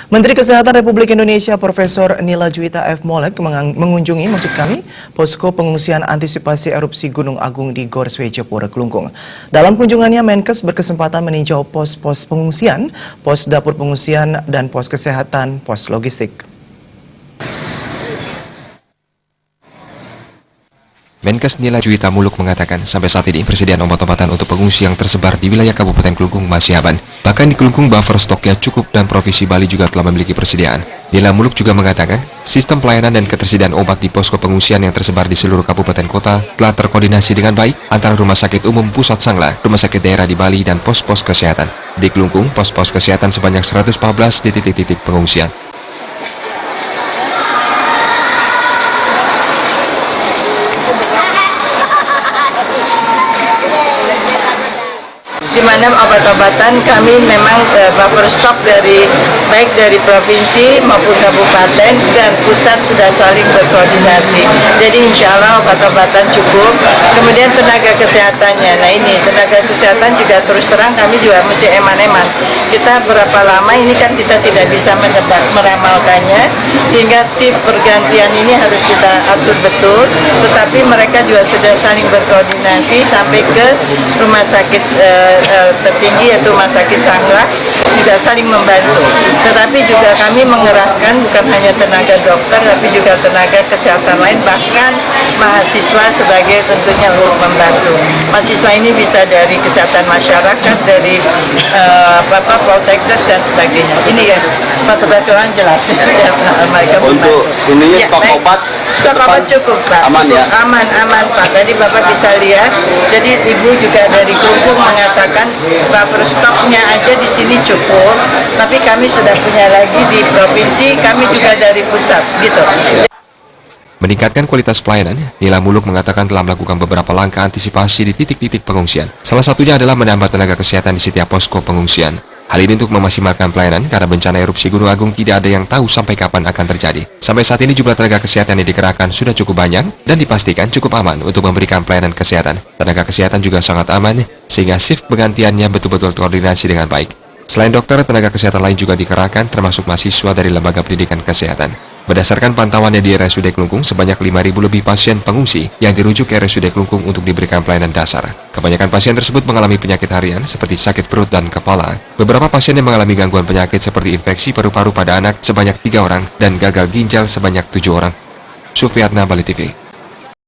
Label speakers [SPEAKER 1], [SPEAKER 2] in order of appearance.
[SPEAKER 1] Menteri Kesehatan Republik Indonesia Profesor Nila Juwita F. Molek mengunjungi posko pengungsian antisipasi erupsi Gunung Agung di Gor Swecapura, Kelungkung. Dalam kunjungannya, Menkes berkesempatan meninjau pos-pos pengungsian, pos dapur pengungsian, dan pos kesehatan, pos logistik.
[SPEAKER 2] Menkes Nila Juwita Muluk mengatakan sampai saat ini persediaan obat-obatan untuk pengungsi yang tersebar di wilayah Kabupaten Kelungkung masih aman. Bahkan di Kelungkung buffer stoknya cukup dan Provinsi Bali juga telah memiliki persediaan. Nila Muluk juga mengatakan sistem pelayanan dan ketersediaan obat di posko pengungsian yang tersebar di seluruh kabupaten kota telah terkoordinasi dengan baik antara Rumah Sakit Umum Pusat Sangla, Rumah Sakit Daerah di Bali, dan pos-pos kesehatan. Di Kelungkung, pos-pos kesehatan sebanyak 114 di titik-titik pengungsian.
[SPEAKER 3] Di mana obat-obatan kami memang buffer stok baik dari provinsi maupun kabupaten dan pusat sudah saling berkoordinasi. Jadi insya Allah obat-obatan cukup. Kemudian tenaga kesehatannya, nah ini tenaga kesehatan juga terus terang kami juga mesti eman-eman. Kita berapa lama ini kan kita tidak bisa meramalkannya, sehingga shift pergantian ini harus kita atur betul. Tetapi mereka juga sudah saling berkoordinasi sampai ke rumah sakit tertinggi yaitu Rumah Sakit Sangla juga saling membantu. Tetapi juga kami mengerahkan bukan hanya tenaga dokter tapi juga tenaga kesehatan lain, bahkan mahasiswa sebagai tentunya untuk membantu. Mahasiswa ini bisa dari kesehatan masyarakat, dari Poltekkes dan sebagainya. Ini ya kebetulan jelas. Mereka
[SPEAKER 4] untuk ininya stok obat.
[SPEAKER 3] Stok obat cukup, Pak.
[SPEAKER 4] Aman ya?
[SPEAKER 3] Aman, Pak. Tadi Bapak bisa lihat. Jadi Ibu juga dari Kelungkung mengatakan buffer stoknya aja di sini cukup. Tapi kami sudah punya lagi di provinsi, kami juga dari pusat, gitu.
[SPEAKER 2] Meningkatkan kualitas pelayanan, Nila Muluk mengatakan telah melakukan beberapa langkah antisipasi di titik-titik pengungsian. Salah satunya adalah menambah tenaga kesehatan di setiap posko pengungsian. Hal ini untuk memaksimalkan pelayanan karena bencana erupsi Gunung Agung tidak ada yang tahu sampai kapan akan terjadi. Sampai saat ini jumlah tenaga kesehatan yang dikerahkan sudah cukup banyak dan dipastikan cukup aman untuk memberikan pelayanan kesehatan. Tenaga kesehatan juga sangat aman sehingga shift penggantiannya betul-betul terkoordinasi dengan baik. Selain dokter, tenaga kesehatan lain juga dikerahkan termasuk mahasiswa dari lembaga pendidikan kesehatan. Berdasarkan pantauannya di RSUD Kelungkung, sebanyak 5.000 lebih pasien pengungsi yang dirujuk ke RSUD Kelungkung untuk diberikan pelayanan dasar. Kebanyakan pasien tersebut mengalami penyakit harian seperti sakit perut dan kepala. Beberapa pasien yang mengalami gangguan penyakit seperti infeksi paru-paru pada anak sebanyak 3 orang dan gagal ginjal sebanyak 7 orang. Sufiatna, Bali TV.